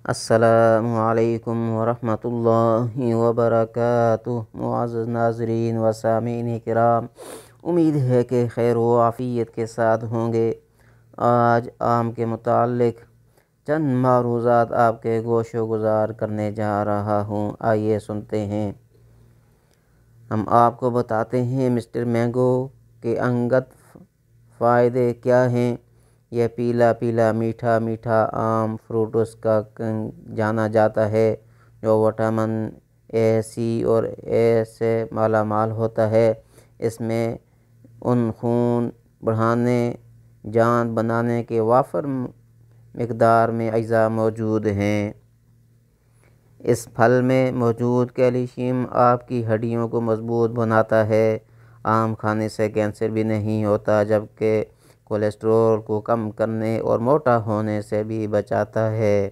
السلام علیکم ورحمۃ اللہ وبرکاتہ۔ معزز ناظرین و سامعین کرام، امید ہے کہ خیر و عافیت کے ساتھ ہوں گے۔ آج آم کے متعلق چند معروضات آپ کے گوش و گزار کرنے جا رہا ہوں، آئیے سنتے ہیں۔ ہم آپ کو بتاتے ہیں مسٹر مینگو کے انگت فائدے کیا ہیں۔ یہ پیلا پیلا میٹھا میٹھا آم فروٹس کا جانا جاتا ہے، جو وٹامن اے، سی اور اے سے مالا مال ہوتا ہے۔ اس میں ان خون بڑھانے، جان بنانے کے وافر مقدار میں اجزاء موجود ہیں۔ اس پھل میں موجود کیلشیم آپ کی ہڈیوں کو مضبوط بناتا ہے۔ آم کھانے سے کینسر بھی نہیں ہوتا، جبکہ کولیسٹرول کو کم کرنے اور موٹا ہونے سے بھی بچاتا ہے۔